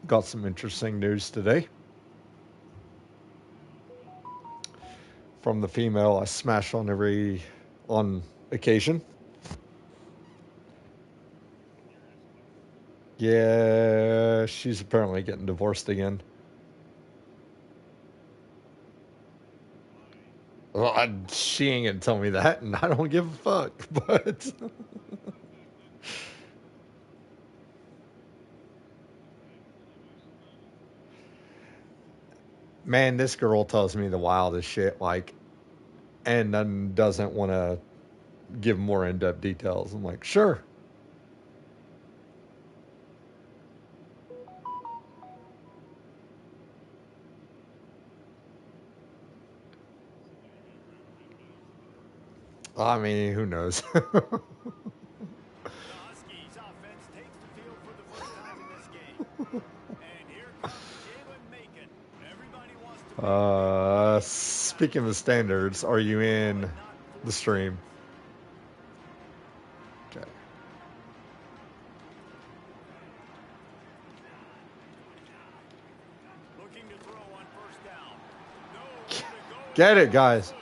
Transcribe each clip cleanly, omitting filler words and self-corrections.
Got some interesting news today. From the female I smash on occasion. Yeah, she's apparently getting divorced again. Well, she ain't gonna tell me that, and I don't give a fuck. But man, this girl tells me the wildest shit, like, and then doesn't want to give more in-depth details. I'm like, sure. I mean, who knows? Speaking of standards, are you in the stream? Okay. Get it, guys.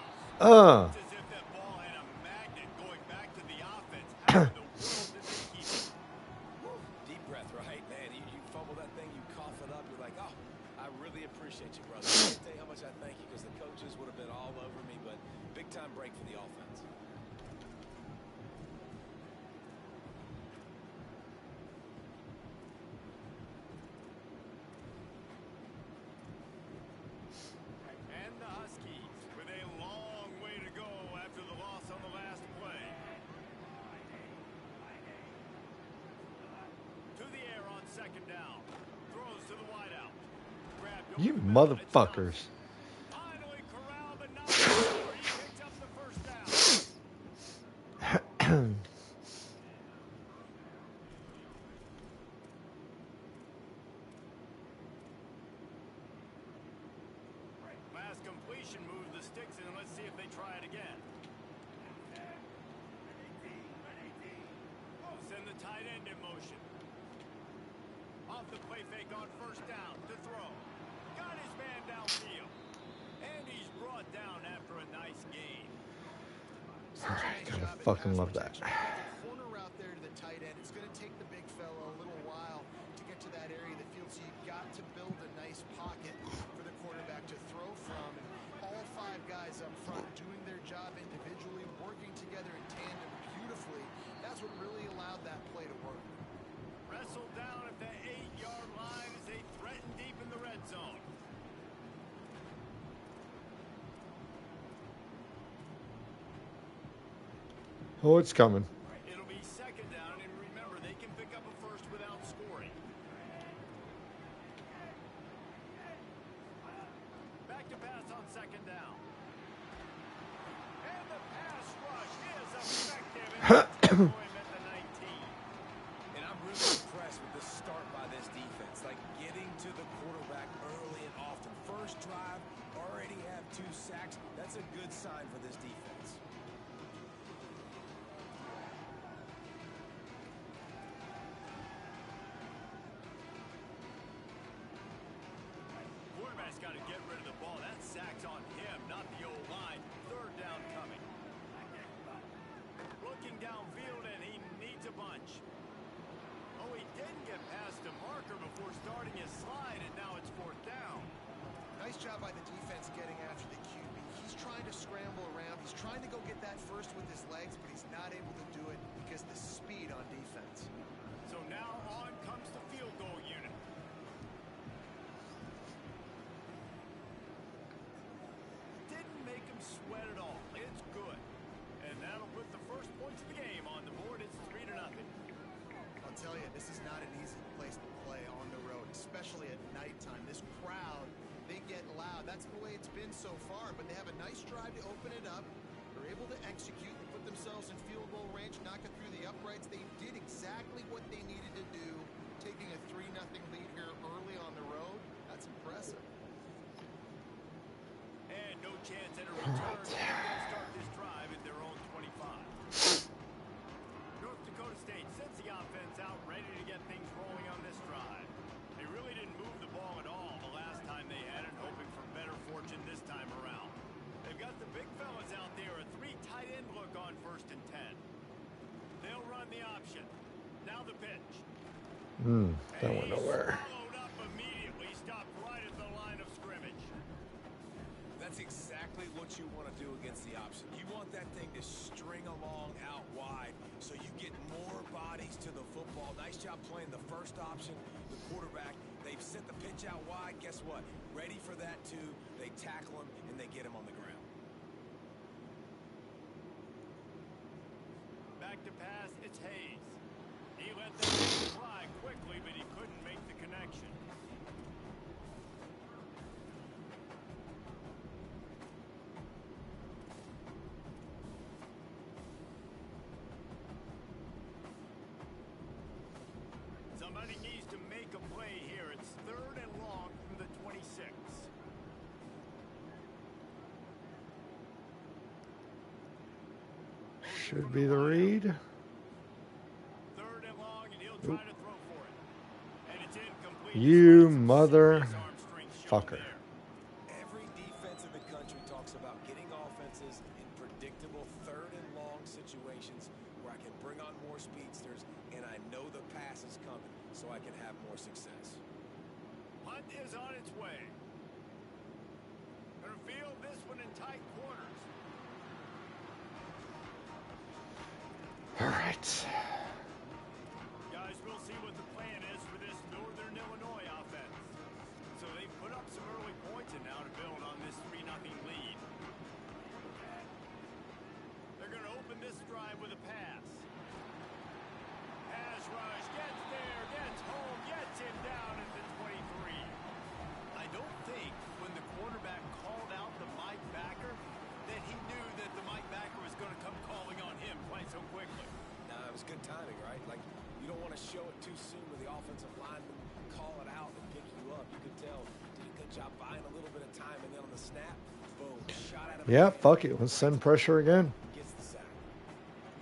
Deep breath, right? Man, you fumble that thing, you cough it up, you're like, oh, I really appreciate you, brother. I can't tell you how much I thank you because the coaches would have been all over me, but big time break for the offense. And the Huskies with a long way to go after the loss on the last play. To the air on second down. Throws to the wideout. You motherfuckers. Finally corralled, but not before he picked up the first down. Last completion moved the sticks in. Let's see if they try it again. Send the tight end in motion. Off the play fake on first down to throw. Got his man downfield. And he's brought down after a nice gain. I gotta fucking love that. Corner route there to the tight end. It's going to take the big fella a little while to get to that area of the field, so you've got to build a nice pocket for the quarterback to throw from. And all five guys up front doing their job individually, working together in tandem beautifully. That's what really allowed that play to work. Wrestled down at the 8-yard line as they threaten deep in the red zone. Oh, it's coming. It'll be second down, and remember, they can pick up a first without scoring. Back to pass on second down. And the pass rush is effective. And at the 19. And I'm really impressed with the start by this defense, like getting to the quarterback early and often. First drive, already have 2 sacks. That's a good sign for this defense. Quarterback's got to get rid of the ball. That sack's on him, not the old line. Third down coming. Looking downfield, and he needs a bunch. Oh, he didn't get past a marker before starting his slide, and now it's fourth down. Nice job by the defense getting after the QB. He's trying to scramble around. He's trying to go get that first with his legs, but he's not able to do it because of the speed on defense. So now on comes the field goal unit. Didn't make him sweat at all. It's good. And that'll put the first points of the game on the board. It's 3-0. I'll tell you, this is not an easy place to play on the road, especially at nighttime. This crowd, they get loud. That's the way it's been so far, but they have a nice drive to open it up. They're able to execute and put themselves in field goal range, knock it through the uprights. They did exactly what they needed to do, taking a 3-0 lead here early on the road. That's impressive. And no chance at a return. They're going to start this drive at their own 25. North Dakota State sends the offense out, ready to get things rolling on this drive. They really didn't move run the option. Now the pitch. That went nowhere. Followed up immediately, stopped right at the line of scrimmage. That's exactly what you want to do against the option. You want that thing to string along out wide so you get more bodies to the football. Nice job playing the first option. The quarterback, they've sent the pitch out wide. Guess what? Ready for that too. They tackle him and they get him on the ground. Back to pass, it's Hayes. He let that thing fly quickly, but he couldn't make the connection. Somebody needs to make a play here. It's 3rd and long from the 26. Should be the read. 3rd and long, and he'll try to throw for it. And it's incomplete. You motherfucker. Every defense in the country talks about getting offenses in predictable 3rd and long situations where I can bring on more speedsters and I know the pass is coming so I can have more success. Punt is on its way. Gonna field this one in tight quarters. All right. Guys, we'll see what the plan is for this Northern Illinois offense. So they put up some early points and now to build on this 3-0 lead. They're going to open this drive with a pass. Pass rush, gets there, gets home, gets him down at the 23. I don't think when the quarterback called out the Mike backer that he knew that the Mike backer was going to come calling on him quite so quickly. Nah, it was good timing, right? Like, you don't want to show it too soon where the offensive lineman call it out and pick you up. You could tell, did a good job buying a little bit of time, and then on the snap, boom, shot at him. Yeah, fuck it. Let's send pressure again. Gets the sack.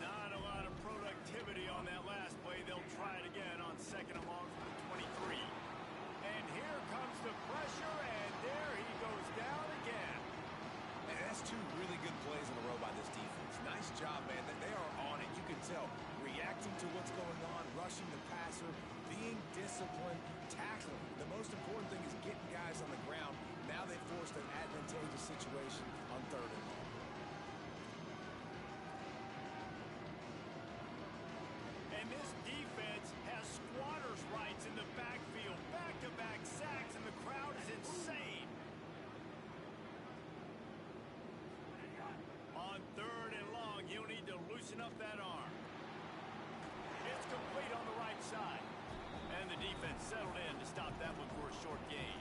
Not a lot of productivity on that last play. They'll try it again on 2nd and long from the 23. And here comes the pressure, and there he goes down again. And that's 2 really good plays in a row by this defense. Nice job, man. They are on it. You can tell. Reacting to what's going on, rushing the passer, being disciplined, tackling. The most important thing is getting guys on the ground. Now they forced an advantageous situation on 3rd and long. And this defense has squatters' rights in the backfield. Back-to-back sacks, and the crowd is insane. On 3rd and long, he'll need to loosen up that arm. It's complete on the right side. And the defense settled in to stop that one for a short gain.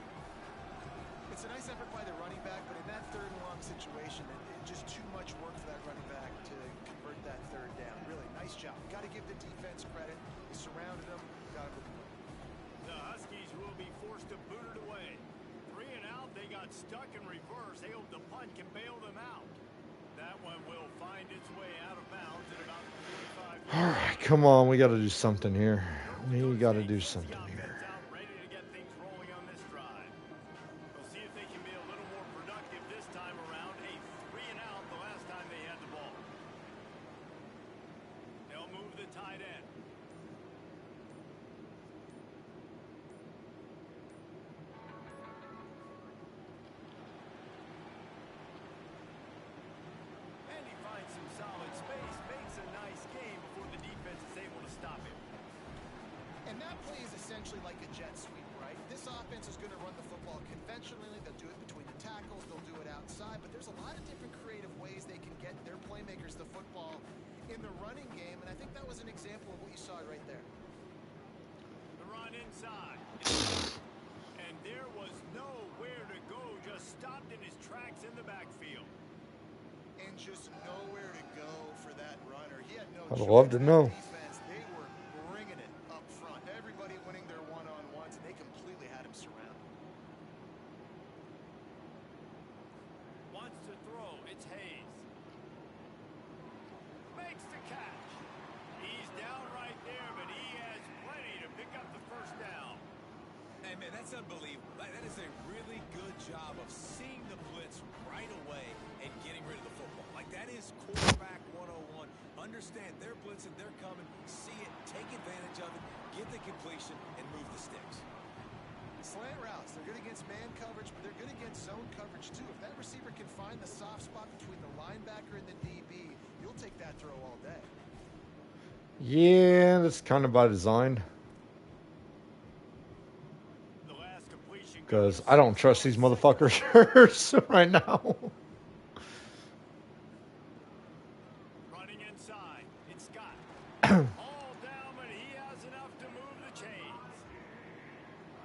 It's a nice effort by the running back, but in that 3rd and long situation, it just too much work for that running back to convert that 3rd down. Really, nice job. Got to give the defense credit. They surrounded him. Got him. The Huskies will be forced to boot it away. 3 and out, they got stuck in reverse. They hope the punt can bail them out. That one will find its way out of bounds at about 45 yards. All right, come on. We got to do something here. We got to do something here. Ready to get things rolling on this drive. We'll see if they can be a little more productive this time around. A 3 and out the last time they had the ball. They'll move the tight end. And he finds some solid space, makes a nice game before the defense is able to stop him. And that play is essentially like a jet sweep, right? This offense is going to run the football conventionally. They'll do it between the tackles. They'll do it outside. But there's a lot of different creative ways they can get their playmakers the football in the running game. And I think that was an example of what you saw right there. The run inside. And there was nowhere to go. Just stopped in his tracks in the backfield. And just nowhere to go for that runner. He had no I'd choice. love to know. Defense, they were bringing it up front. Everybody winning their one-on-ones, and they completely had him surrounded. Wants to throw. It's Hayes. Makes the catch. He's down right there, but he has plenty to pick up the first down. Hey, man, that's unbelievable. That is a really good job of seeing the blitz right away and getting rid of the football. Like, that is quarterback 101. Understand they're blitzing, they're coming, see it, take advantage of it, get the completion, and move the sticks. Slant routes, they're good against man coverage, but they're good against zone coverage too. If that receiver can find the soft spot between the linebacker and the DB, you'll take that throw all day. Yeah, that's kind of by design. The last completion Because goes I don't trust these motherfuckers right now. running inside. It's Scott. All down, but he has enough to move the chains.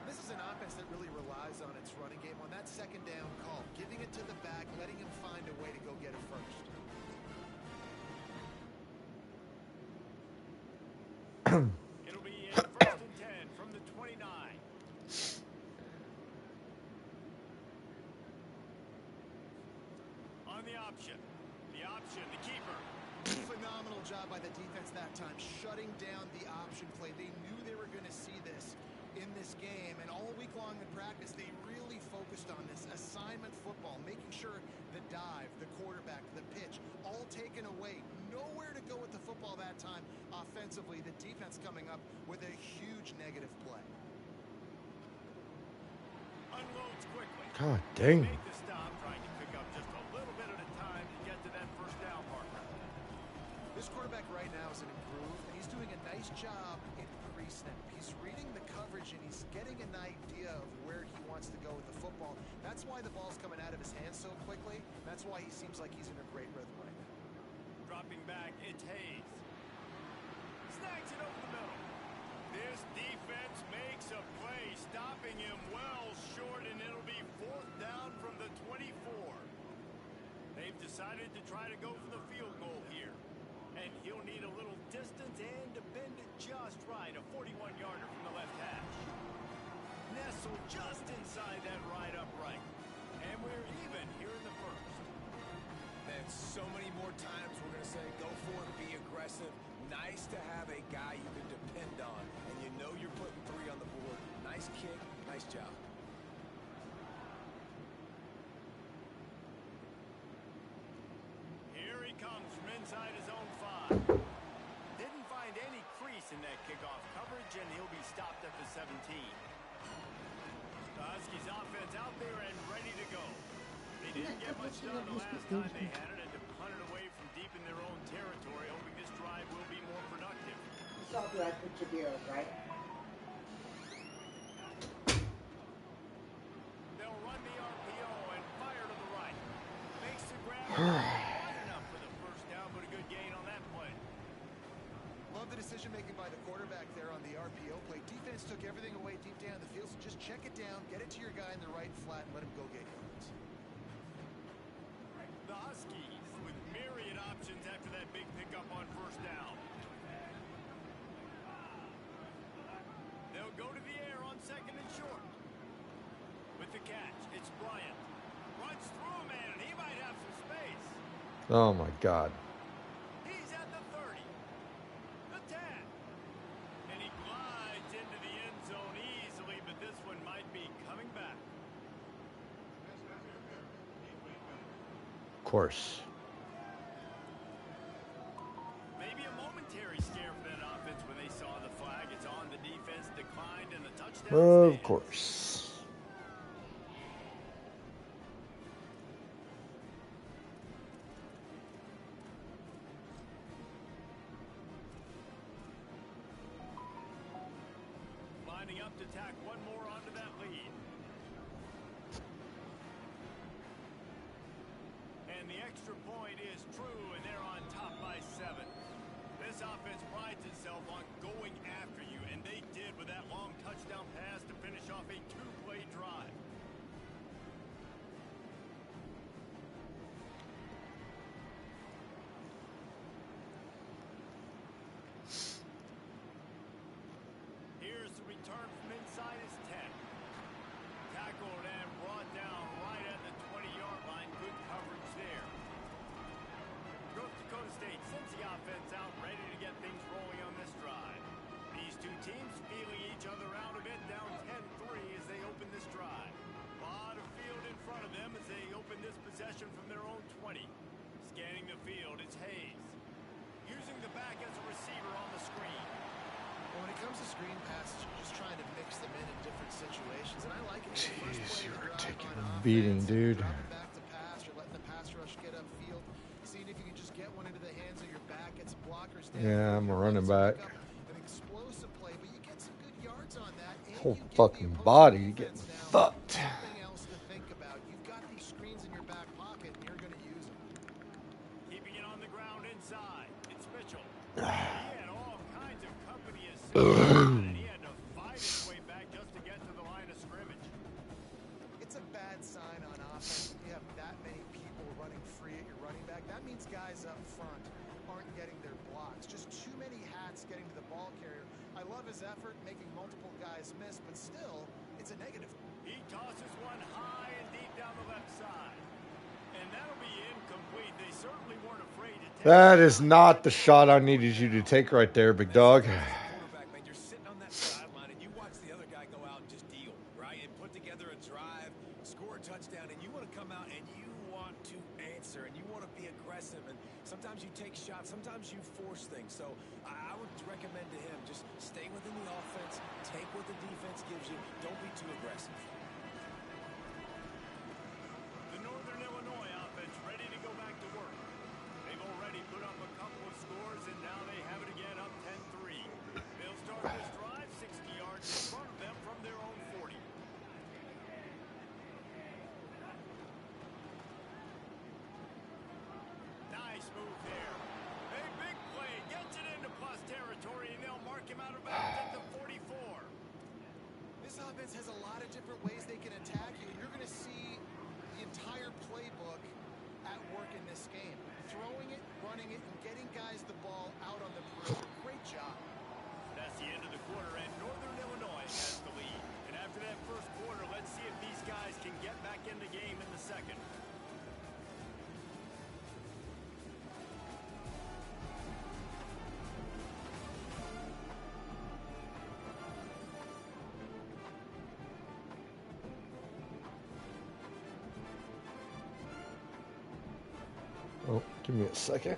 This is an offense that really relies on its running game on that second down call, giving it to the back, letting him find a way to go get it first. It'll be a 1st and 10 from the 29. On the option, the keeper. Phenomenal job by the defense that time, shutting down the option play. They knew they were going to see this in this game, and all week long in practice, they really focused on this assignment football, making sure the dive, the quarterback, the pitch, all taken away. Nowhere to go with the football that time offensively. The defense coming up with a huge negative play. Unloads quickly. God dang. Make the stop, trying to pick up just a little bit at a time to get to that first down marker. This quarterback right now is an improved, and he's doing a nice job in pre-snap. He's reading the coverage, and he's getting an idea of where he wants to go with the football. That's why the ball's coming out of his hands so quickly. That's why he seems like he's in a great rhythm right now. Dropping back, it's Hayes. Snags it over the middle. This defense makes a play, stopping him well short, and it'll be 4th down from the 24. They've decided to try to go for the field goal here. And he'll need a little distance and to bend it just right. A 41-yarder from the left hash. Nestled just inside that right upright. And we're even here in the first. And so many more times we're going to say, go for it, be aggressive. Nice to have a guy you can depend on, and you know you're putting 3 on the board. Nice kick, nice job. Here he comes from inside his own 5. Didn't find any crease in that kickoff coverage, and he'll be stopped at the 17. The Huskies offense out there and ready to go. They didn't get much done the last time they had it, and to punt it away from deep in their own territory, hoping this drive will be more productive. You saw who I put your deals, right? They'll run the RPO and fire to the right. Makes the grab. Wide enough for the first down, but a good gain on that play. Love the decision-making by the quarterback there on the RPO play. Defense took everything away deep down the field, so just check it down, get it to your guy in the right flat, and let him go get yards. The Huskies with myriad options after that big pickup on first down. They'll go to the air on 2nd and short. With the catch, it's Bryant. Runs through a man, and he might have some space. Oh my God. He's at the 30. The 10. And he glides into the end zone easily, but this one might be coming back. Of course. Maybe a momentary scare for that offense when they saw the flag. It's on. The defense declined, and the touchdown Of stands. course. Lining up to tack one more onto that lead. And the extra point is true, and they're on top by 7. This offense prides itself on going after you, and they did with that long touchdown pass to finish off a 2-play drive. Here's the return from inside his 10. Tackled and brought down right at the 20-yard line. Good coverage there. North Dakota State sends the offense out, ready to get things rolling on this drive. These two teams feeling each other out a bit, down 10-3 20. Scanning the field, it's Hayes. Using the back as a receiver on the screen. Well, when it comes to screen passes, you're just trying to mix them in different situations, and I like it. Jeez, First play you of were the drive taking on a offense, beating, dude. dropping back to pass, you're letting the pass rush get upfield, seeing if you can just get one into the hands of your back, get some blockers down. Yeah, I'm a running Pick back. up an explosive play, but you get some good yards on that, and Whole you give the fucking opposing body getting defense now fucked. something else to think about. You've got these screens in your back pocket, and you're going to use them. Keeping it on the ground inside. It's Mitchell. He had all kinds of company as soon and he had to fight his way back just to get to the line of scrimmage. It's a bad sign on offense when you have that many people running free at your running back. That means guys up front aren't getting their blocks. Just too many hats getting to the ball carrier. I love his effort making multiple guys miss, but still, it's a negative. He tosses one high and deep down the left side. And that'll be incomplete. They certainly weren't afraid to take That is not the shot I needed you to take right there, big dog. Quarterback, man, you're sitting on that sideline and you watch the other guy go out and just deal, right? And put together a drive, score a touchdown, and you want to come out and you want to answer and you want to be aggressive. And sometimes you take shots, sometimes you force things. So I would recommend to him just stay within the offense, take what the defense gives you. Don't be too aggressive. The Northern Illinois offense ready to go back to work. They've already put up a couple of scores, and now they have it again up 10-3. They'll start this drive 60 yards in front of them from their own 40. Nice move there. A big play. Gets it into plus territory, and they'll mark him out of bounds at the 44. This offense has a lot of different ways they can attack you. You're going to see the entire playbook at work in this game. Throwing it, running it, and getting guys the ball out on the perimeter. Great job. That's the end of the quarter, and Northern Illinois has the lead. And after that first quarter, let's see if these guys can get back in the game in the second. Oh, give me a second.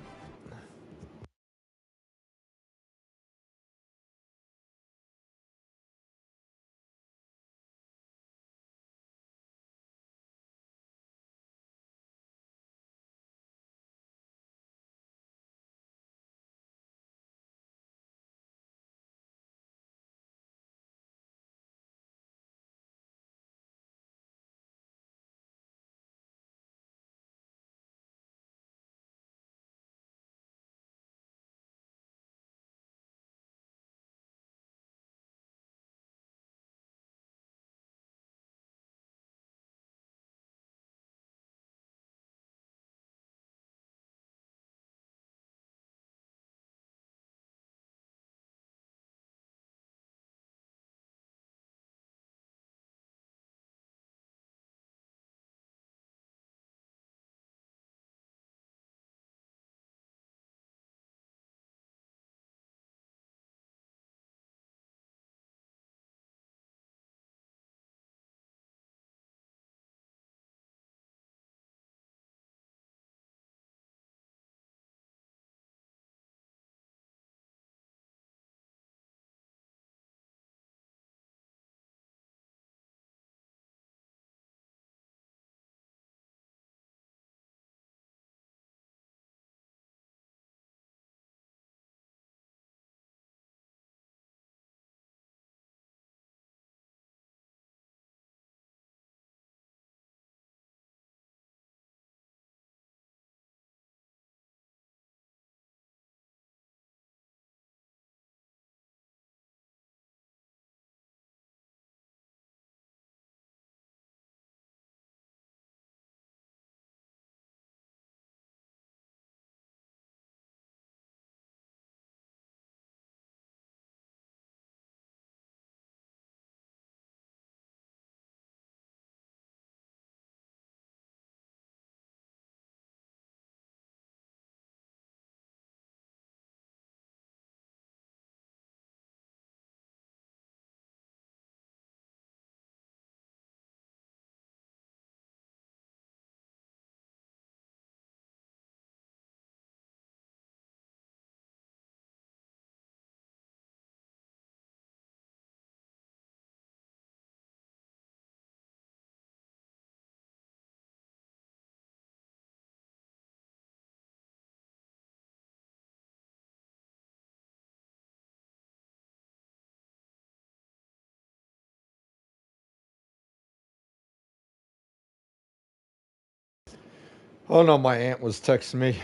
Oh no, my aunt was texting me,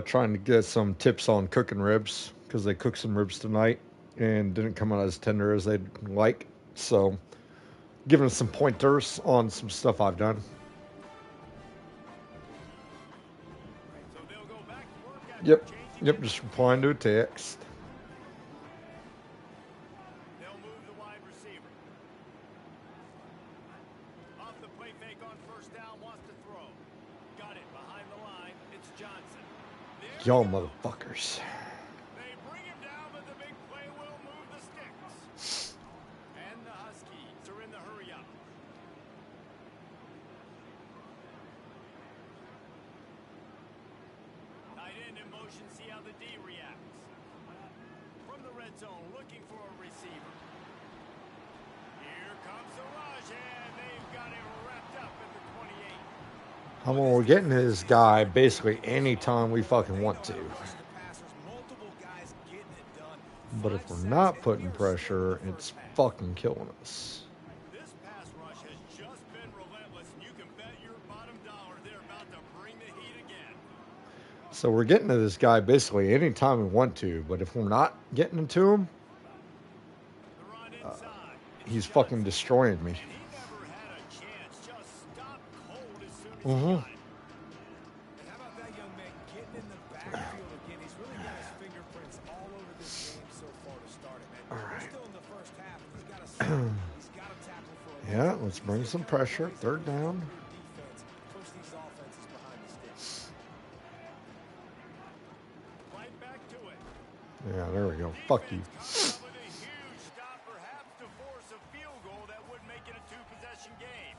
trying to get some tips on cooking ribs because they cooked some ribs tonight and didn't come out as tender as they'd like. So, giving some pointers on some stuff I've done. So they'll go back to work after Yep, changing yep, it. just replying to a text. They'll move the wide receiver. Off the play fake on first down, wants to throw. Got it behind the line. It's Johnson. There Y'all he goes. motherfuckers. They bring him down, but the big play will move the sticks. And the Huskies are in the hurry up. Tight end in motion, see how the D reacts. From the red zone, looking for a receiver. Here comes the rush, and they've got him wrapped up at the 28. I mean, we're getting this guy basically anytime we fucking want to. But if we're not putting pressure, it's fucking killing us. This pass rush has just been relentless, and you can bet your bottom dollar they're about to bring the heat again. So we're getting to this guy basically anytime we want to, but if we're not getting into him, The run inside. he's fucking destroying me. And he never had a chance. Just stopped cold as soon as he Mm-hmm. got it. How about that young man getting in the backfield again? He's really got his fingerprints all over this game so far to start it, man. All right. We're still in the first half. He's got to tackle for a Yeah, let's bring some pressure. Third down. defense. Push these offenses behind the sticks. Right back to it. Yeah, there we go. Fuck you. Defense comes up with a huge stop, perhaps to force a field goal that would make it a two-possession game.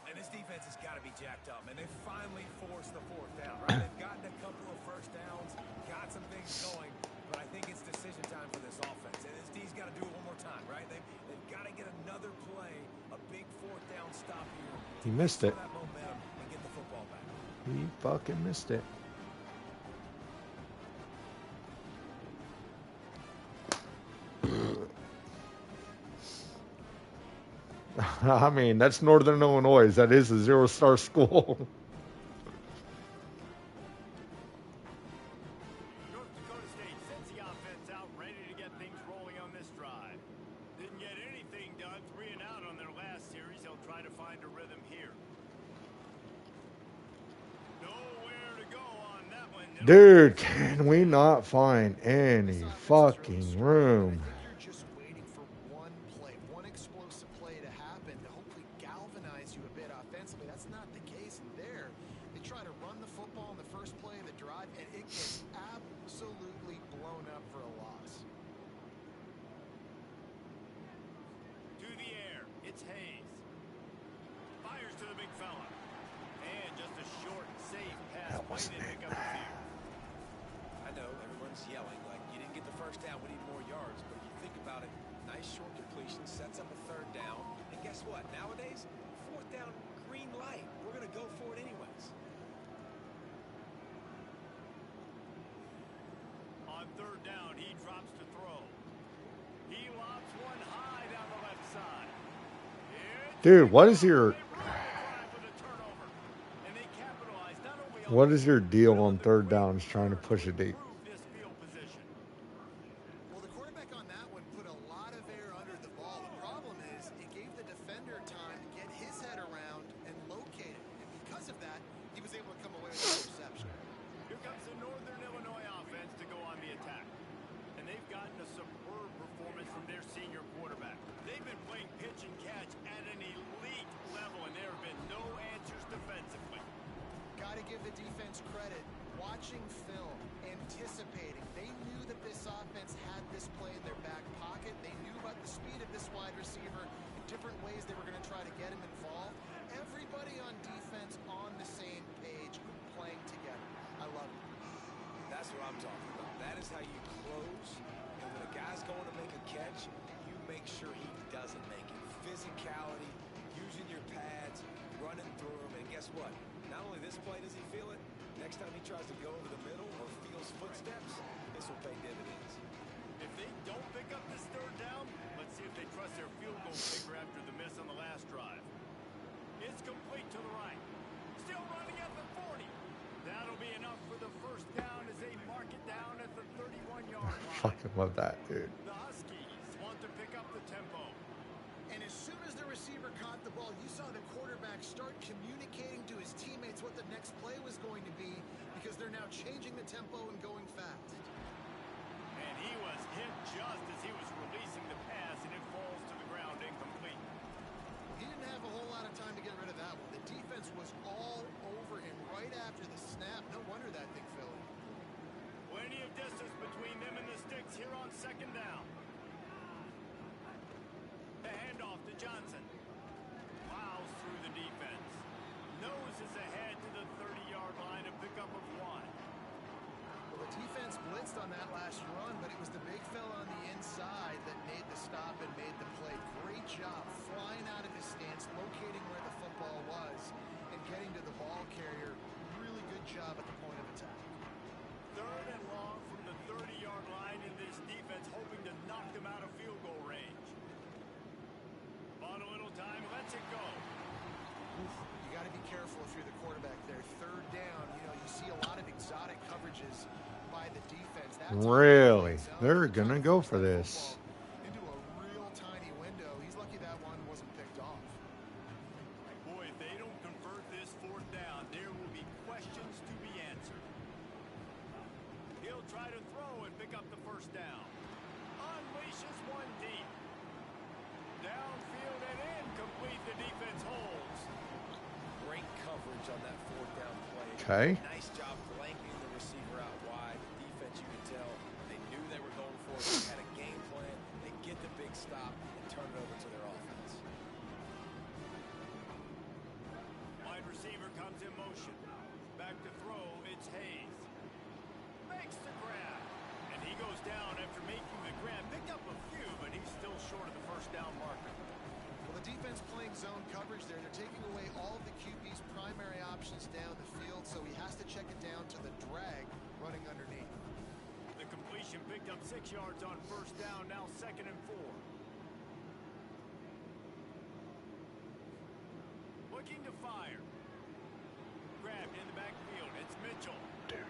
And this defense has got to be jacked up, man. They finally forced the fourth down, right? They've gotten a couple of first downs, got some things going, but I think it's decision time for this offense. And this D's got to do it one more time, right? They've got to get another play, a big fourth down stop here. He missed it. That momentum and get the football back. He fucking missed it. I mean, that's Northern Illinois. That is a zero-star school. North Dakota State sends the offense out, ready to get things rolling on this drive. Didn't get anything done, 3 and out on their last series. They'll try to find a rhythm here. Nowhere to go on that one. Dude, can we not find any fucking room? You're just waiting for one play, one explosive play to happen to hopefully galvanize you a bit offensively. That's not the case. And there, they try to run the football in the first play of the drive, and it gets absolutely blown up for a loss. To the air, it's Hayes. Fires to the big fella. And just a short, safe pass. That wasn't Way to it. pick up a few. I know everyone's yelling like you didn't get the first down, we need more yards, but if you think about it, nice short completion sets up a third down, and guess what? Nowadays, fourth down, green light. We're going to go for it anyways. On third down, he drops to throw. He lobs one high down the left side. Dude, what is your What is your deal on third downs trying to push it deep? Well, the quarterback on that one put a lot of air under the ball. The problem is it gave the defender time to get his head around and locate it. And because of that, he was able to come away with the interception. Here comes the Northern Illinois offense to go on the attack. And they've gotten a superb performance from their senior quarterback. They've been playing pitch and catch at an elite level, and there have been no answers defensively. Got to give the defense credit. Watching film, anticipating. They knew that this offense had this play in their back pocket. They knew about the speed of this wide receiver and different ways they were going to try to get him involved. Everybody on defense on the same page, playing together. I love it. That's what I'm talking about. That is how you close, and when a guy's going to make a catch, you make sure he doesn't make it. Physicality, using your pads, running through him, and guess what? Not only this play does he feel it, next time he tries to go over the middle or feels footsteps, this will pay dividends. If they don't pick up this third down, let's see if they trust their field goal kicker after the miss on the last drive. It's complete to the right. Still running at the 40. down at the 31-yard line. Fucking love that, dude. The Huskies want to pick up the tempo. And as soon as the receiver caught the ball, you saw the quarterback start communicating to his teammates what the next play was going to be, because they're now changing the tempo and going fast. And he was hit just as he was releasing the pass, and it falls to the ground incomplete. He didn't have a whole lot of time to get rid of that one. The defense was all over him right after the snap. No wonder that thing fell in. Plenty of distance between them and the sticks here on second down. The handoff to Johnson. Plows through the defense. Noses ahead to the 30-yard line, a pickup of 1. Well, the defense blitzed on that last run, but it was the big fella on the inside that made the stop and made the play. Great job flying out of his stance, locating where the football was, and getting to the ball carrier. Really good job at the point of attack. 3rd and long from the 30-yard line, and this defense hoping to knock them out of field goal range. Bought a little time, lets it go. You got to be careful if you're the quarterback there. 3rd down, you see a lot of exotic coverages by the defense. Really? They're going to go for this. Into a real tiny window. He's lucky that one wasn't picked off. Boy, if they don't convert this 4th down, there will be questions to be answered. He'll try to throw and pick up the 1st down. Unleashes one deep. Downfield and incomplete. The defense holds. Great coverage on that 4th down play. Okay. Nice job blanking the receiver out wide. The defense, you could tell, they knew they were going for it. They had a game plan. They get the big stop and turn it over to their offense. Wide receiver comes in motion. Back to throw. It's Hayes. Makes the grab. And he goes down after making the grab. Picked up a few, but he's still short of the 1st down marker. Well, the defense playing zone coverage there. They're taking away all of the QB's primary options down the field, so he has to check it down to the drag running underneath. The completion picked up 6 yards on 1st down, now 2nd and 4. Looking to fire. Grabbed in the backfield. It's Mitchell.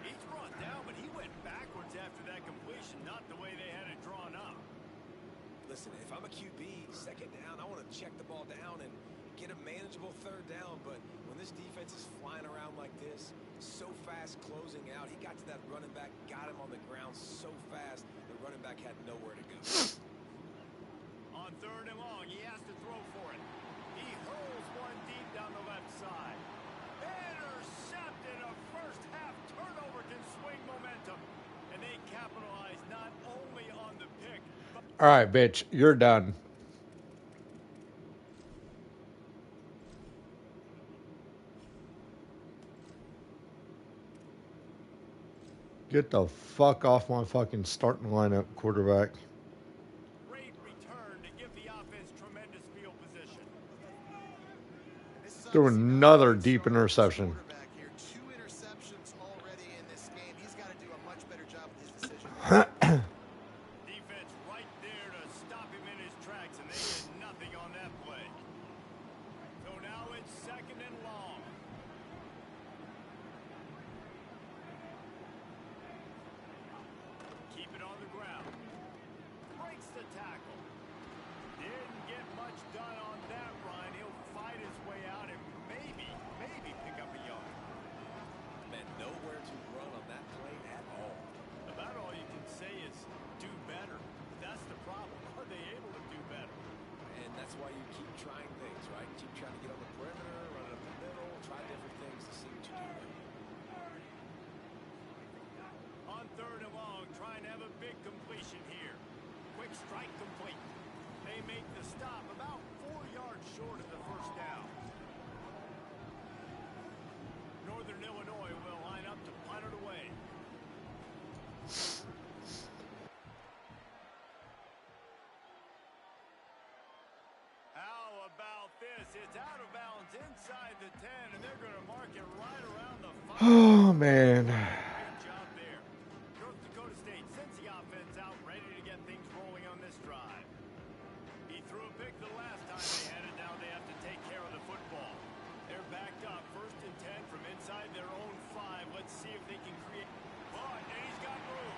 He's brought down, but he went backwards after that completion, not the way they had it drawn up. Listen, if I'm a QB, 2nd down, I want to check the ball down and get a manageable 3rd down. But when this defense is flying around like this, so fast closing out, he got to that running back, got him on the ground so fast, the running back had nowhere to go. On 3rd and long, he has to throw for it. He hurls one deep down the left side. Intercepted. A 1st half turnover can swing momentum. And they capitalize not only on the pick, but All right, bitch, you're done. Get the fuck off my fucking starting lineup, quarterback. great return to give the offense tremendous field position. Threw another deep interception. Quarterback here. 2 interceptions already in this game. He's got to do a much better job with his decision. Defense right there to stop him in his tracks, and they did nothing on that play. So now it's 2nd and long. Keep it on the ground. Breaks the tackle. Didn't get much done on that run. He'll fight his way out and maybe pick up a yard. Man, nowhere to run on that play at all. About all you can say is do better. That's the problem. Are they able to do better? And that's why you keep trying things, right? Keep trying to get on the perimeter, run it up the middle, try different things to see what you do. On 3rd and long, trying to have a big completion here. Quick strike complete. They make the stop about 4 yards short of the 1st down. Northern Illinois will line up to punt it away. How about this? It's out of bounds inside the 10, and they're going to mark it right around the 5. Oh, man. Good job there. North Dakota State sends the offense out, ready to get things rolling on this drive. He threw a pick the last time they had it. Now they have to take care of the football. They're backed up. 1st and 10 from inside their own 5. Let's see if they can create. And he's got room.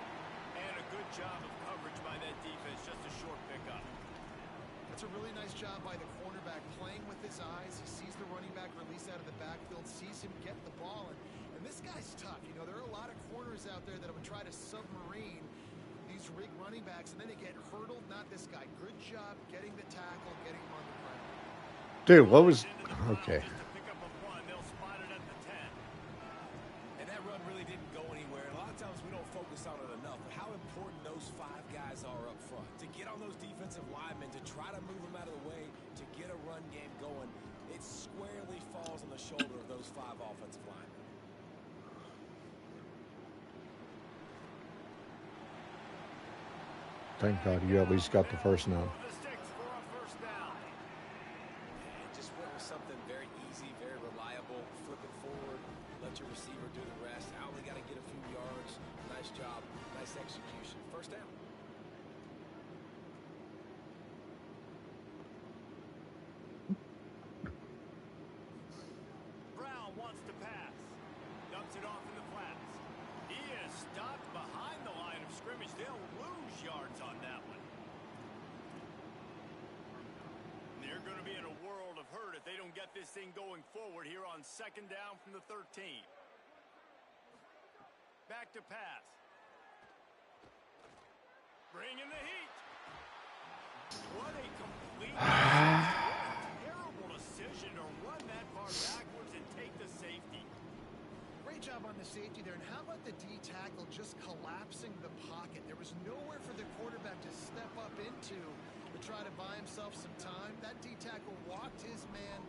That's a really nice job by the cornerback playing with his eyes. He sees the running back release out of the backfield, sees him get the ball, and this guy's tough. You know, there are a lot of corners out there that would try to submarine these rig running backs, and then they get hurdled. Not this guy. Good job getting the tackle, getting him on the ground. Dude, what was... Okay. And that run really didn't go anywhere. And a lot of times we don't focus on it enough. But how important those 5 guys are up front. To get on those defensive linemen, to try to move them out of the way, to get a run game going, it squarely falls on the shoulder of those 5 offensive linemen. Thank God you at least got the first down. Just went with something very easy, very reliable. Flip it forward, let your receiver do the rest. I only got to get a few yards. Nice job, nice execution. First down. Brown wants to pass. Dumps it off in the flats. He is stopped behind the line of scrimmage. They'll lose yards on that one. They're going to be in a world of hurt if they don't get this thing going forward here on second down from the 13. Back to pass. Bring in the heat. What a complete terrible decision to run that far backwards and take the safety. Great job on the safety there. And how about the D tackle just collapsing the pocket? There was nowhere for the quarterback to step up into to try to buy himself some time. That D tackle walked his man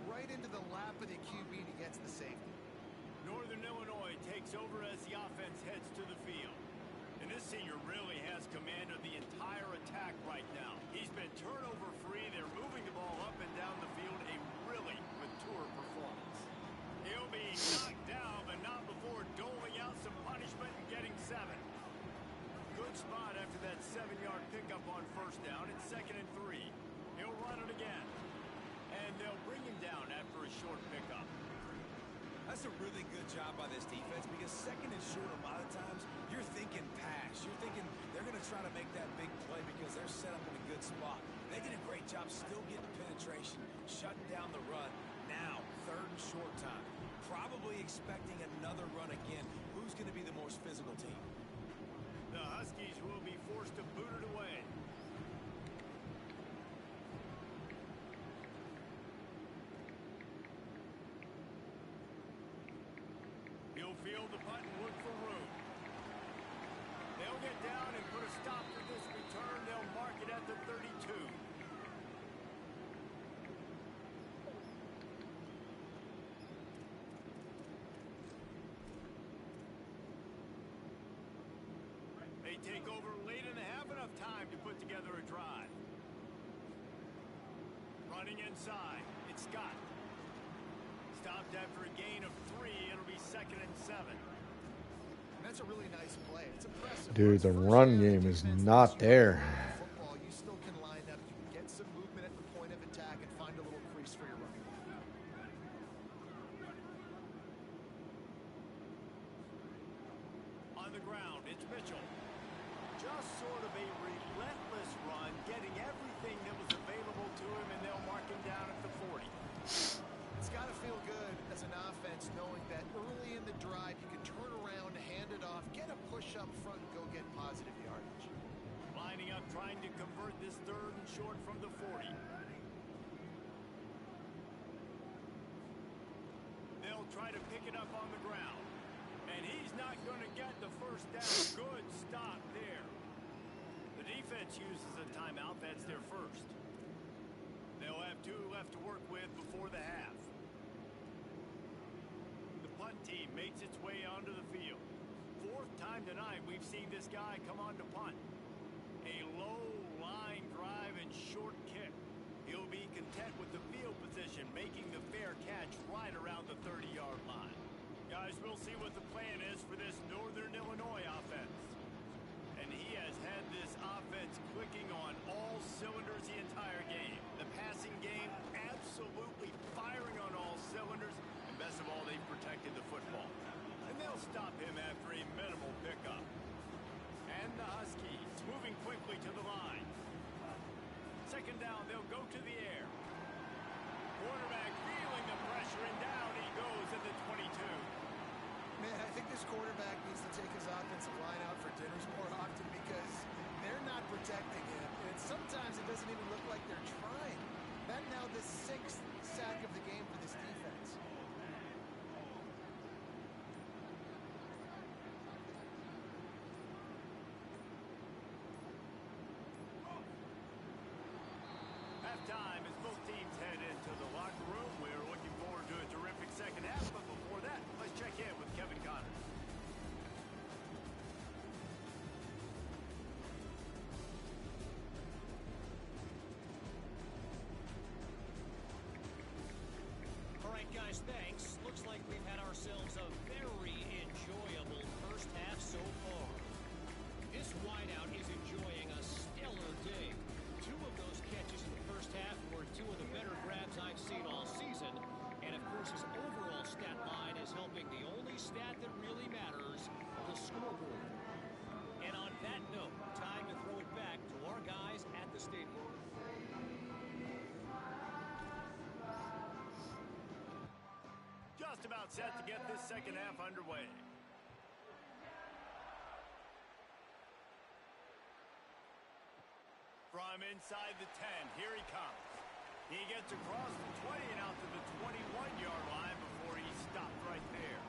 right into the lap of the QB and he gets the safety. Northern Illinois takes over as the offense heads to the field. And this senior really has command of the entire attack right now. He's been turnover free. They're moving the ball up and down the field. A really mature performance. He'll be knocked down, but not before doling out some punishment and getting 7. Good spot after that 7-yard pickup on first down. It's 2nd and 3. He'll run it again. And they'll bring him down after a short pickup. That's a really good job by this defense because 2nd and short a lot of times, you're thinking pass. You're thinking they're going to try to make that big play because they're set up in a good spot. They did a great job still getting penetration, shutting down the run. Now, 3rd and short time. Probably expecting another run again. Who's going to be the most physical team? The Huskies will be forced to boot it away. He'll field the punt and look for room. They'll get down and put a stop to this return. They'll mark it at the 32. They take over late in the half, enough time to put together a drive. Running inside, it's Scott. Stopped after a gain of 3. It'll be 2nd and 7. And that's a really nice play. It's impressive. Dude, the run game is not there. Football, you still can line up. You can get some movement at the point of attack and find a little crease for your running back. On the ground, it's Mitchell. Just sort of a relentless run, getting everything that was available to him, and they'll mark him down at the 40. It's got to feel good as an offense knowing that early in the drive you can turn around, hand it off, get a push up front, and go get positive yardage. Lining up, trying to convert this 3rd and short from the 40. They'll try to pick it up on the ground. And he's not going to get the first down. Good stop there. The defense uses a timeout. That's their first. They'll have 2 left to work with before the half. The punt team makes its way onto the field. 4th time tonight we've seen this guy come on to punt. A low line drive and short kick. He'll be content with the field position, making the fair catch right around the 30-yard line. Guys, we'll see what the plan is for this Northern Illinois offense. And he has had this offense clicking on all cylinders the entire game. The passing game absolutely firing on all cylinders. And best of all, they've protected the football. And they'll stop him after a minimal pickup. And the Huskies moving quickly to the line. Second down, they'll go to the air. Quarterback feeling the pressure, and down he goes at the 22. Man, I think this quarterback needs to take his offensive line out for dinners more often because they're not protecting him. And sometimes it doesn't even look like they're trying. That now the 6th sack of the game for this defense. Halftime as both teams head into the locker room. We're looking forward to a terrific second half, but before that, let's check in with Kevin Connors. All right, guys, thanks. Looks like we've had ourselves a very enjoyable first half so far. This wideout is enjoying a stellar day. 2 of those catches in the first half were 2 of the better grabs I've seen all season. And, of course, his overall stat line is helping the only stat that really matters, the scoreboard. And on that note, time to throw it back to our guys at the stadium. Just about set to get this second half underway. From inside the 10, here he comes. He gets across the 20 and out to the 21-yard line before he's stopped right there.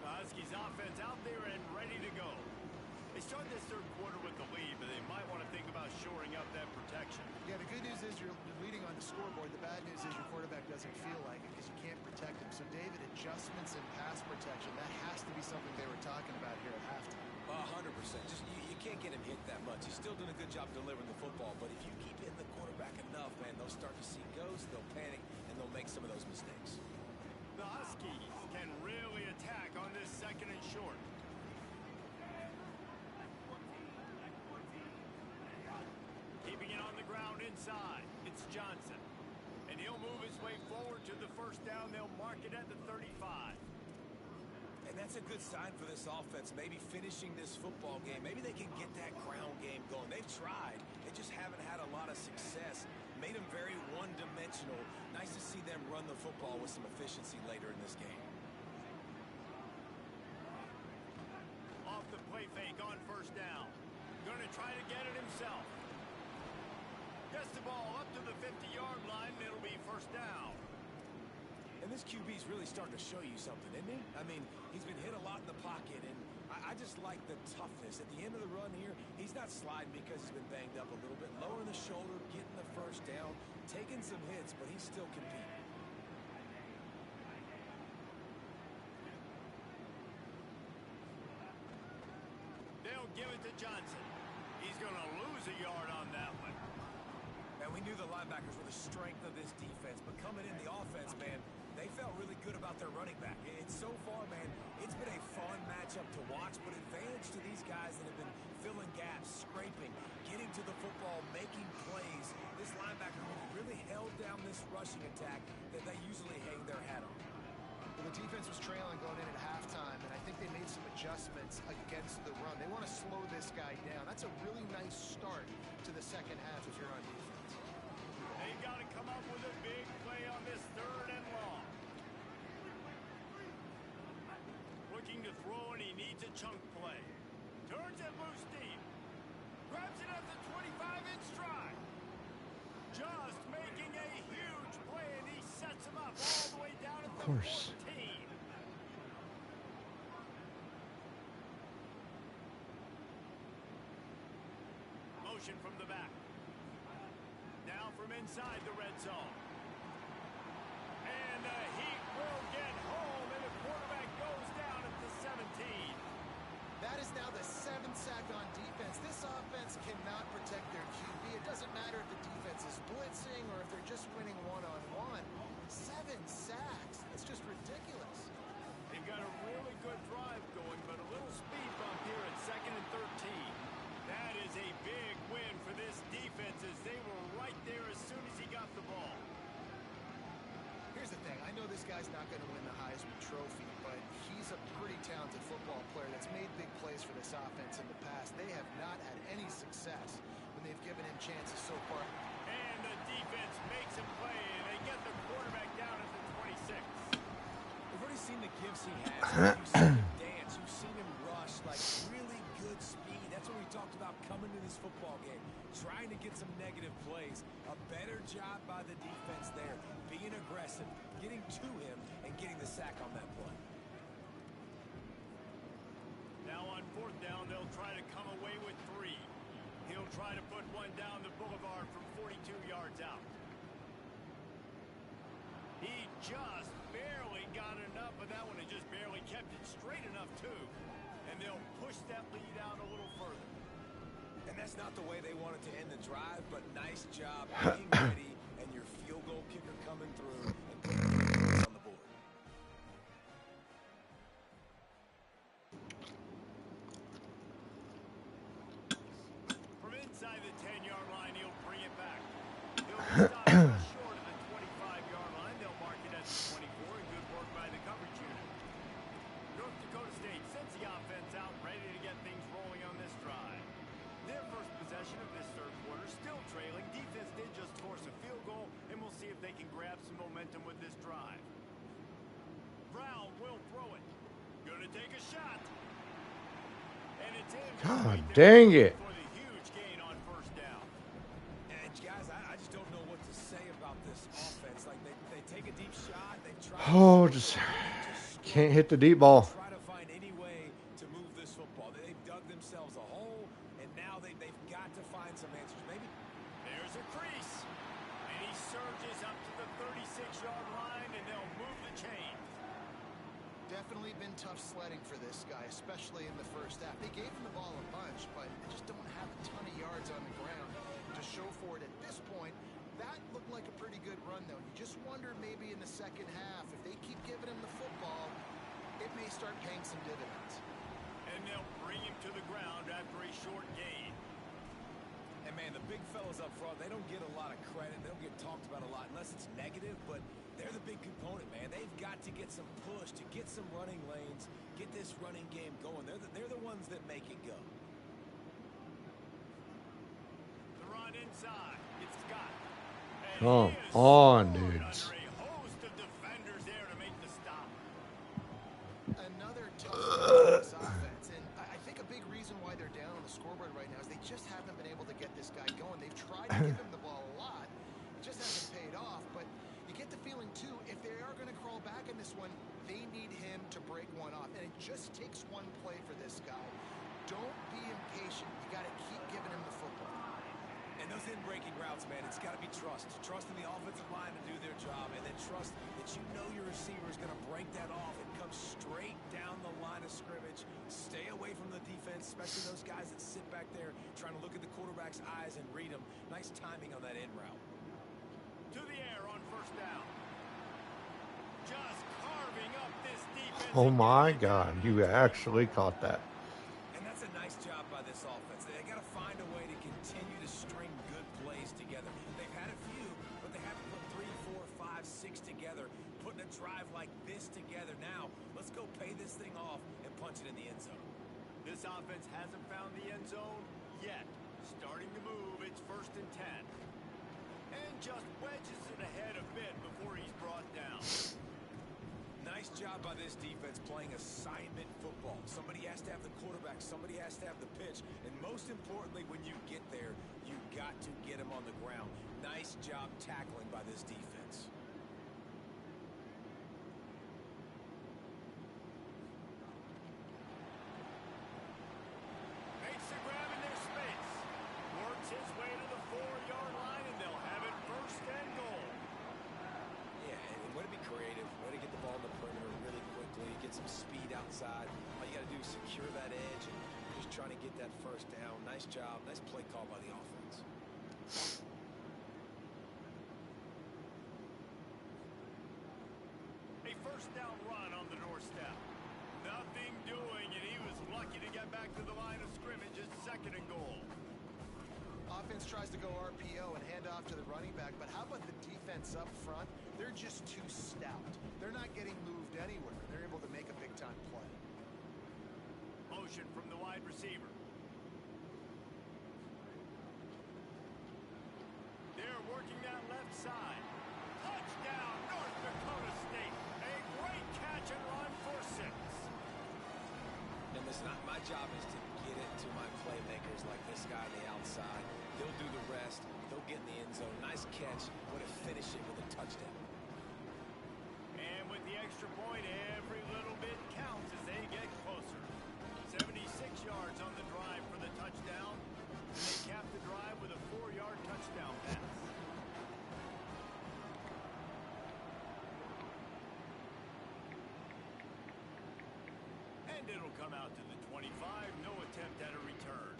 The Huskies offense out there and ready to go. They start this third quarter with the lead, but they might want to think about shoring up that protection. Yeah, the good news is you're leading on the scoreboard. The bad news is your quarterback doesn't feel like it because you can't protect him. So, David, adjustments in pass protection, that has to be something they were talking about here at halftime. 100%. Just you can't get him hit that much. He's still doing a good job delivering the football, but if you keep hitting the quarterback enough, man, they'll start to see ghosts, they'll panic, and they'll make some of those mistakes. The Huskies can really attack on this second and short. Keeping it on the ground inside, it's Johnson. And he'll move his way forward to the first down. They'll mark it at the 35. And that's a good sign for this offense, maybe finishing this football game. Maybe they can get that ground game going. They've tried. They just haven't had a lot of success. Made them very one-dimensional. Nice to see them run the football with some efficiency later in this game. Off the play fake on first down. Going to try to get it himself. Gets the ball up to the 50-yard line, and it'll be first down. And this QB's really starting to show you something, isn't he? I mean, he's been hit a lot in the pocket, and I just like the toughness. At the end of the run here, he's not sliding because he's been banged up a little bit. Lowering the shoulder, getting the first down, taking some hits, but he's still competing. They'll give it to Johnson. He's going to lose a yard on that one. And we knew the linebackers were the strength of this defense, but coming in the offense, man, they felt really good about their running back. It's so far, man, it's been a fun matchup to watch, but advantage to these guys that have been filling gaps, scraping, getting to the football, making plays. This linebacker really held down this rushing attack that they usually hang their hat on. Well, the defense was trailing going in at halftime, and I think they made some adjustments against the run. They want to slow this guy down. That's a really nice start to the second half if you're on defense. They got to come up with a big play on this third and long. Looking to throw, and he needs a chunk play. Turns it loose deep. Grabs it at the 25 in stride. Just making a huge play, and he sets him up all the way down at the 14. Motion from the back. Now from inside the red zone. And the Heat will get home, and the quarterback goes down at the 17. That is now the 7th sack on defense. This offense cannot protect their QB. It doesn't matter if the defense is blitzing or if they're just winning one-on-one. 7 sacks. That's just ridiculous. They've got a really good drive going, but a little speed bump here at 2nd and 13. That is a big win for this defense as they were right there as soon as he got the ball. Here's the thing. I know this guy's not going to win the Heisman Trophy, but he's a pretty talented football player that's made big plays for this offense in the past. They have not had any success when they've given him chances so far. And the defense makes him play, and they get the quarterback down at the 26. We've already seen the gifts he has. You've seen him dance. You've seen him rush, like really good speed. That's what we talked about coming to this football game, trying to get some negative plays. A better job by the defense there, being aggressive, getting to him, and getting the sack on that play. Now on fourth down, they'll try to come away with 3. He'll try to put one down the boulevard from 42 yards out. He just barely got enough, but that one, he just barely kept it straight enough, too. And they'll push that lead out a little further. And that's not the way they wanted to end the drive, but nice job being ready and your field goal kicker coming through and putting points on the board. From inside the 10-yard line, he'll bring it back. He'll be stopped just short of the 25-yard line. They'll mark it at the 24, and good work by the coverage unit. North Dakota State sends the offense out, ready to get things rolling on this drive. Their first possession of this third quarter, still trailing. Defense did just force a field goal, and we'll see if they can grab some momentum with this drive. Brown will throw it. Gonna take a shot. And it's in. God dang it. For the huge gain on first down. And guys, I just don't know what to say about this offense. Like they take a deep shot, they try Oh, just can't hit the deep ball. try to find any way to move this football. They've dug themselves a hole, and now they've got to find some answers. Maybe There's a crease. And he surges up to the 36-yard line, and they'll move the chains. Definitely been tough sledding for this guy, especially in the first half. They gave him the ball a bunch, but they just don't have a ton of yards on the ground to show for it at this point. That looked like a pretty good run, though. You just wonder maybe in the second half, if they keep giving him the football, it may start paying some dividends. And they'll bring him to the ground after a short gain. And man, the big fellas up front, they don't get a lot of credit. They don't get talked about a lot unless it's negative, but they're the big component, man. They've got to get some push, to get some running lanes, get this running game going. They're the ones that make it go. The run inside. It's Scott. And Come he is on, scored dudes. under a host of defenders there to make the stop. Another tough start for this offense, and I think a big reason why they're down on the scoreboard right now is they just haven't been able to get this guy going. They've tried to give him the ball a lot. It just hasn't paid off, but you get the feeling, too, if they are going to crawl back in this one, they need him to break one off, and it just takes one play for this guy. Don't be impatient. You got to keep giving him the football. And those in-breaking routes, man, it's got to be trust. Trust in the offensive line to do their job, and then trust that you know your receiver is going to break that off and come straight down the line of scrimmage. Stay away from the defense, especially those guys that sit back there trying to look at the quarterback's eyes and read him. Nice timing on that in route. To the air on first down. Just carving up this defense. Oh my God, you actually caught that. And that's a nice job by this offense. They got to find a way to continue to string good plays together. They've had a few, but they haven't put 3, 4, 5, 6 together. Putting a drive like this together. Now, let's go pay this thing off and punch it in the end zone. This offense hasn't found the end zone yet. Starting to move. It's 1st and 10. And just wedges it ahead a bit before he's brought down. Nice job by this defense playing assignment football. Somebody has to have the quarterback. Somebody has to have the pitch. And most importantly, when you get there, you got to get him on the ground. Nice job tackling by this defense. Makes the grab in their space. Works his way to the 4-yard line, and they'll have it 1st and goal. Yeah, and way to be creative. Way to get the ball in the perimeter really quickly. Get some speed outside. All you got to do is secure that edge and just trying to get that first down. Nice job. Nice play call by the offense. A 1st down run on the doorstep. Nothing doing, and he was lucky to get back to the line of scrimmage. It's 2nd and goal. Offense tries to go RPO and hand off to the running back, but how about the defense up front? They're just too stout. They're not getting moved anywhere. They're able to make a big-time play. Motion from the wide receiver. job is to get it to my playmakers like this guy on the outside. They'll do the rest. They'll get in the end zone. Nice catch. Way to finish it with a touchdown. And with the extra point, every little bit counts as they get closer. 76 yards on the drive for the touchdown. And they cap the drive with a 4-yard touchdown pass. And it'll come out to the 25. No attempt at a return.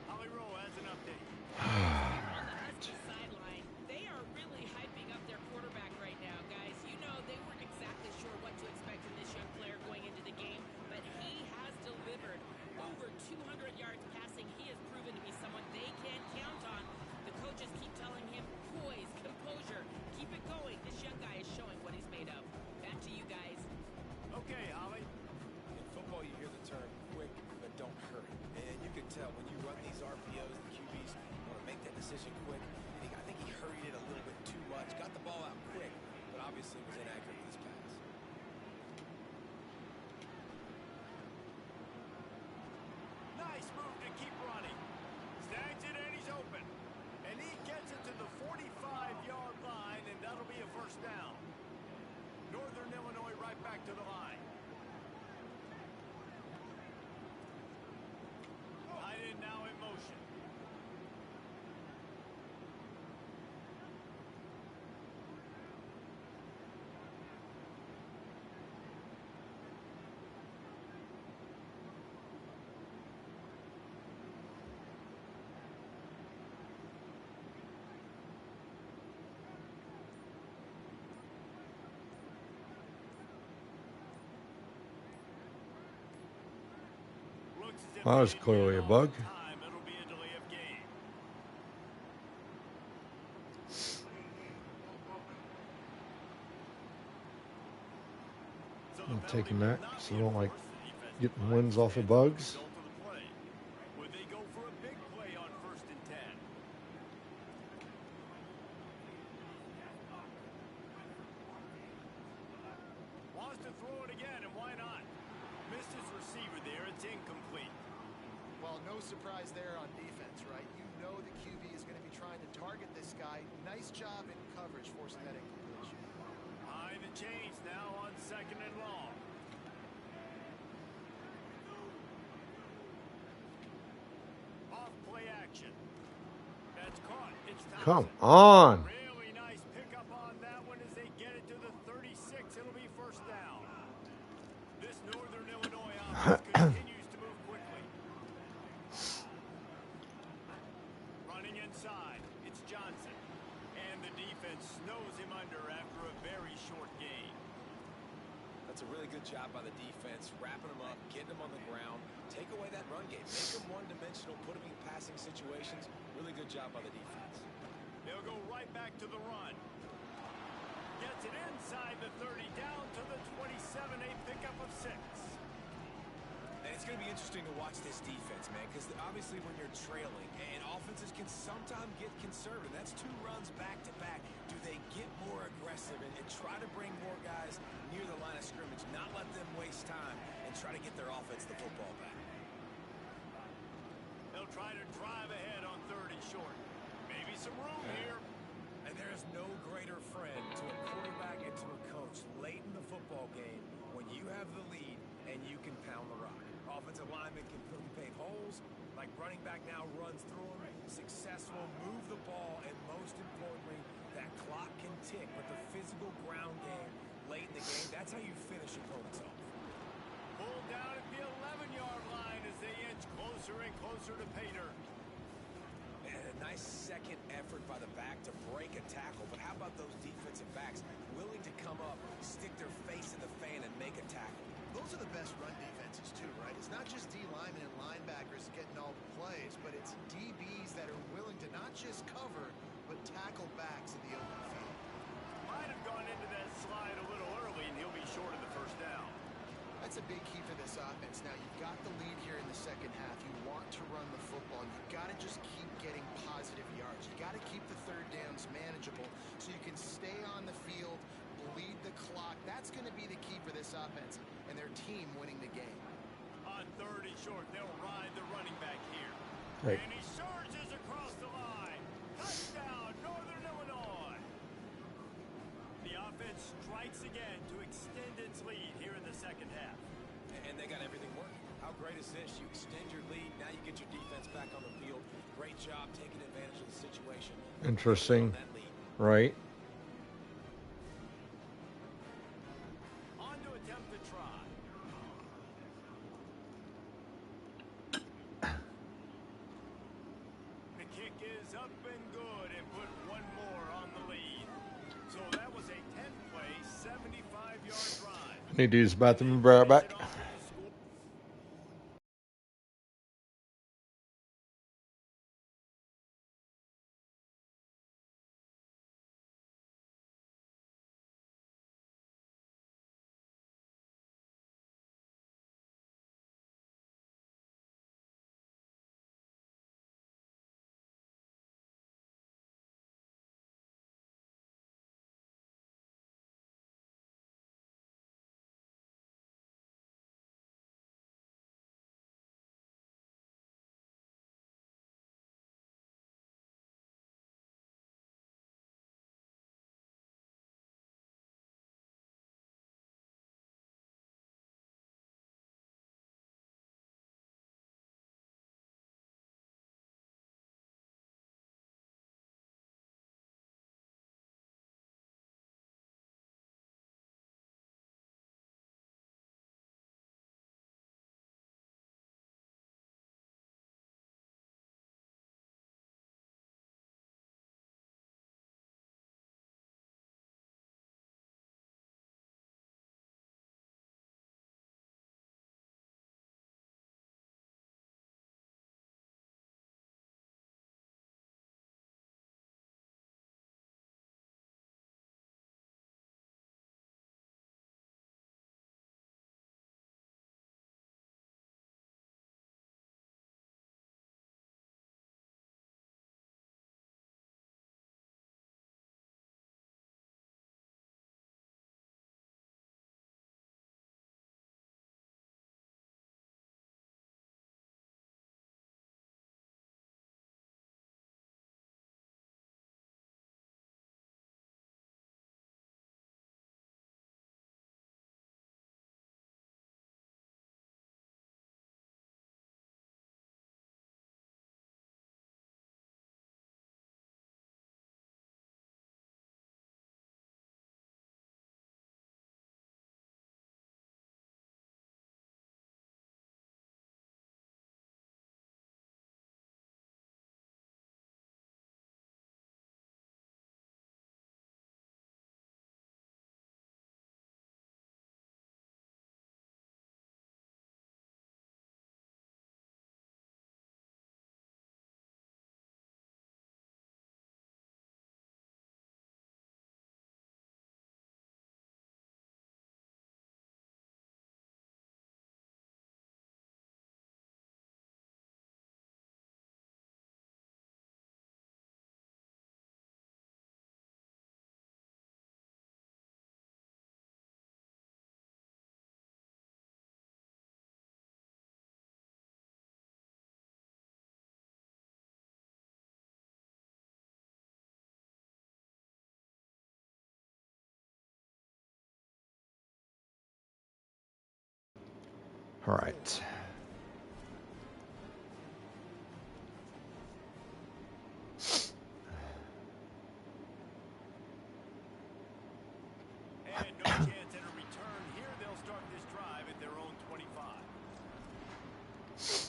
Holly Rowe has an update. On the Husky sideline, they are really hyping up their quarterback right now, guys. You know, they weren't exactly sure what to expect from this young player going into the game, but he has delivered over 200 yards passing. He has proven to be someone they can count on. The coaches keep telling him, poise, composure, keep it going. This young guy is showing what he's made of. Back to you guys. Okay, Holly. In football, you hear the term quick, but don't hurry. And you can tell when you run these RPOs, the QBs want to make that decision quick. And I think he hurried it a little bit too much. Got the ball out quick, but obviously was inaccurate with his pass. Nice move to keep running. Snags it and he's open. And he gets it to the 45-yard line, and that'll be a first down. Northern Illinois right back to the line. Tight end now in motion. Looks as if That was they clearly get a all bug. the time. It'll be a delay of game. So the I'm penalty taking will that not because be I don't like enforced. The defensive getting line wins off of stands bugs. as a result of the play. Would they go for a big play on 1st and 10? Wants to throw it again, and why not? Missed his receiver there. It's incomplete. Well, no surprise there on defense, right? You know the QB is going to be trying to target this guy. Nice job in coverage forcing that incompletion. Behind the chains now on 2nd and long. Off play action. That's caught. It's Come Thompson. on. Really nice pickup on that one as they get it to the 36. It'll be first down. This Northern Illinois offense continues to move quickly. Running inside. It's Johnson. And the defense snows him under after a very short game. That's a really good job by the defense, wrapping them up, getting them on the ground, take away that run game, make them one-dimensional, put them in passing situations. Really good job by the defense. They'll go right back to the run. Gets it inside the 30, down to the 27, a pickup of 6. And it's going to be interesting to watch this defense, man, because obviously when you're trailing, and offenses can sometimes get conservative. That's 2 runs back-to-back. Do they get more aggressive and try to bring more guys near the line of scrimmage, not let them waste time, and try to get their offense the football back? They'll try to drive ahead on 30 short. Maybe some room here. And there is no greater friend to a quarterback and to a coach late in the football game when you have the lead and you can pound the rock. Offensive linemen can pave holes, like running back now runs through them, successful, move the ball, and most importantly, that clock can tick. But the physical ground game late in the game, that's how you finish opponents off. Pulled down at the 11-yard line as they inch closer and closer to Pater. And a nice second effort by the back to break a tackle. But how about those defensive backs willing to come up, stick their face in the fan, and make a tackle? Those are the best run defenses too, right? It's not just D linemen and linebackers getting all the plays, but it's DBs that are willing to not just cover, but tackle backs in the open field. Might have gone into that slide a little early, and he'll be short of the first down. That's a big key for this offense. Now, you've got the lead here in the second half. You want to run the football. You've got to just keep getting positive yards. You got to keep the third downs manageable so you can stay on the field, bleed the clock clock. That's going to be the key for this offense and their team winning the game. On 3rd and short, they'll ride the running back here. Right. And he surges across the line. Touchdown, Northern Illinois. The offense strikes again to extend its lead here in the second half. And they got everything working. How great is this? You extend your lead. Now you get your defense back on the field. Great job taking advantage of the situation. Interesting. That lead. Right. On to attempt the try. The kick is up and good and put one more on the lead. So that was a 10-play, 75-yard drive. Need to use the bathroom and be right back. All right. And no chance at a return here. They'll start this drive at their own 25.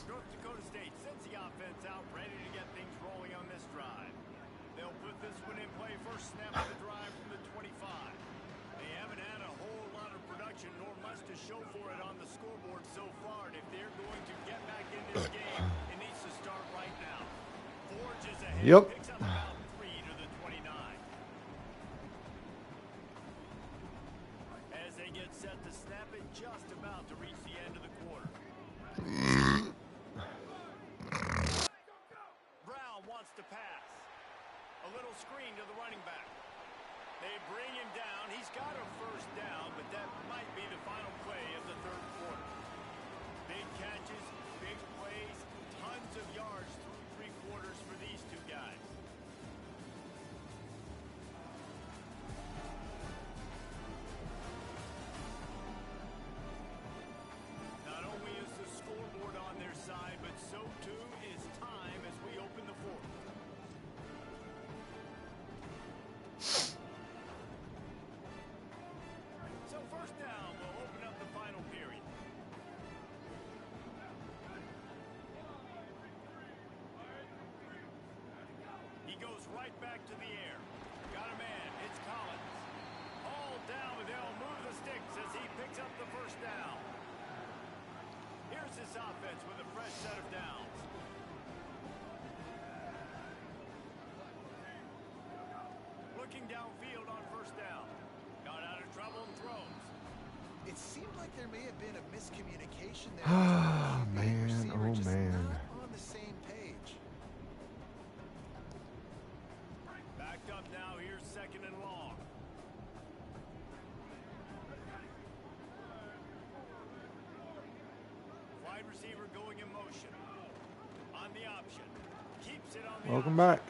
North Dakota State sends the offense out, ready to get things rolling on this drive. They'll put this one in play. First snap of the drive from the 25. They haven't had a whole lot of production nor much to show for it on the scoreboard so far. And if they're going to get back in this game, it needs to start right now. Forges ahead. Yep. Picks up about 3 to the 29. As they get set to snap it, just about to reach the end of the quarter. Brown wants to pass. A little screen to the running back. They bring him down. He's got a first down, but that might be the final play of the third quarter. Big catches, big plays, tons of yards through three quarters for these two guys. Not only is the scoreboard on their side, but so too is time as we open the fourth. So first down will open up the final period. He goes right back to the air. Got a man. It's Collins. All down, but they'll move the sticks as he picks up the first down. Here's this offense with a fresh set of downs. Looking downfield on first down. Got out of trouble and throws. It seemed like there may have been a miscommunication there. Oh, QB man. receiver Oh, just man. not on the same page. Backed up now. Here's second and long. Wide receiver going in motion. On the option. Keeps it on the Welcome option. back.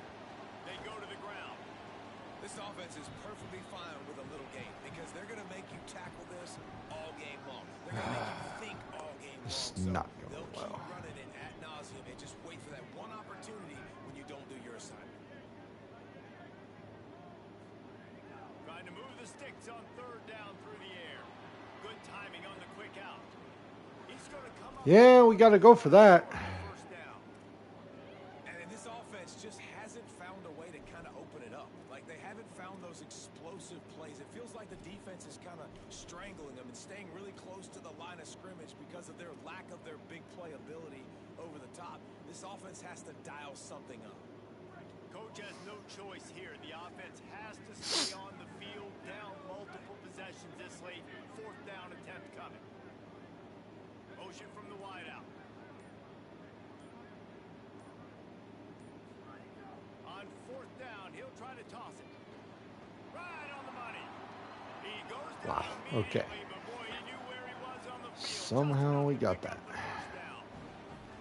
They go to the ground. This offense is perfectly fine with a little game because they're going to make you tackle this all game long. They're going to make you think all game long. It's So not going they'll well. keep running it ad nauseum and just wait for that one opportunity when you don't do your assignment. Trying to move the sticks on third down through the air. Good timing on the quick out. He's going to come up. Yeah, we got to go for that. First down. And this offense just hasn't found a way to kind of open it up. Like they haven't found those explosive plays. It feels like the defense is kind of strangling them and staying really close to the line of scrimmage because of their lack of their big play ability over the top. This offense has to dial something up. Coach has no choice here. The offense has to stay on the field, down multiple possessions this late. Fourth down attempt coming. Motion from the wideout. On fourth down, he'll try to toss it. Right on the money. He goes down Wow, okay. immediately, but boy, he knew where he was on the field. Somehow we got Pick up that. the first down.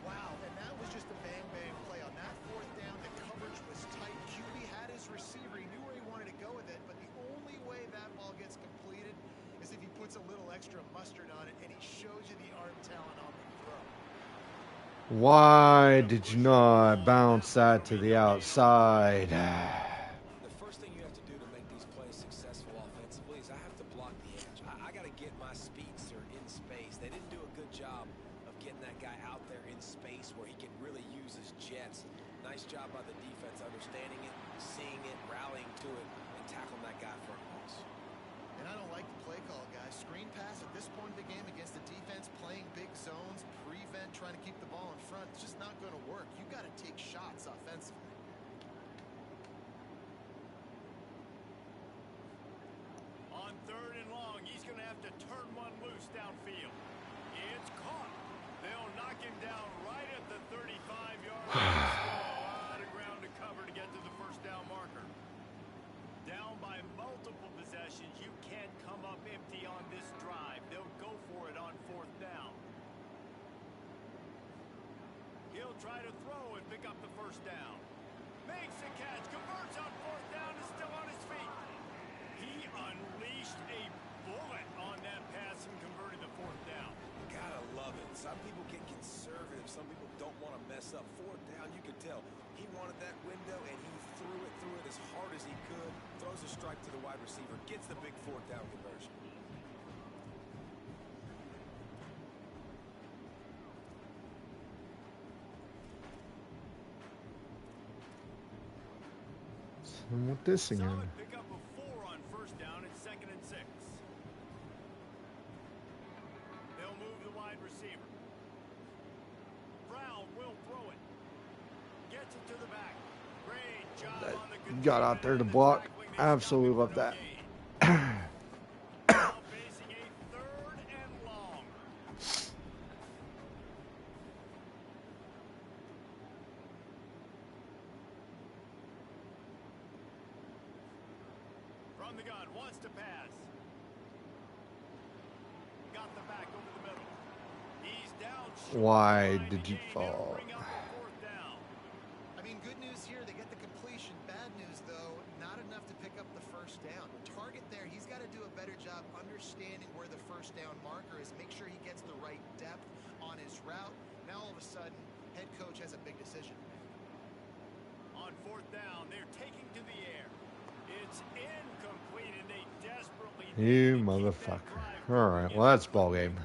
Wow, and that was just a bang-bang play. On that fourth down, the coverage was tight. QB had his receiver. He knew where he wanted to go with it, but the only way that ball gets completed is if he puts a little extra mustard on it, and he shows you the arm talent on the throw. Why did you not bounce that to the outside? The first thing you have to do to make these plays successful offensively is I have to block the edge. I got to get my speedster in space. They didn't do a good job of getting that guy out there in space where he can really use his jets. Nice job by the defense understanding it, seeing it, rallying to it, and tackling that guy for a loss. And I don't like the play call, guys. Screen pass at this point of the game against the defense, playing big zones, prevent, trying to keep the ball in front. It's just not going to work. You got to take shots offensively. On third and long, he's going to have to turn one loose downfield. It's caught. They'll knock him down right at the 35-yard line. A lot of ground to cover to get to the first down marker. Down by multiple possessions, you can't come up empty on this drive. They'll go for it on fourth down. He'll try to throw and pick up the first down. Makes the catch, converts on fourth down, is still on his feet. He unleashed a bullet on that pass and converted the fourth down. Gotta love it. Some people get conservative. Some people don't want to mess up. Fourth down, you could tell. He wanted that window, and he threw it as hard as he could. Throws a strike to the wide receiver. Gets the big fourth down conversion. And what this again? Solid pickup of 4 on first down and second and 6. They'll move the wide receiver. Brown will throw it. Gets it to the back. Great job That on the you got out there to block. Absolutely love that. Now facing a third and long. From the wants to pass. Got the back over the middle. He's down short. Why Behind did the you game. He'll fall? bring up a fourth down. I mean, good news here, they get the completion. Bad news, though, not enough to pick up the first down. The target there, he's got to do a better job understanding where the first down marker is, make sure he gets the right depth on his route. Now, all of a sudden, head coach has a big decision to make. On fourth down, they're taking to the air. It's incomplete, and they desperately need You to keep that motherfucker. drive All right, going well, in that's ball game.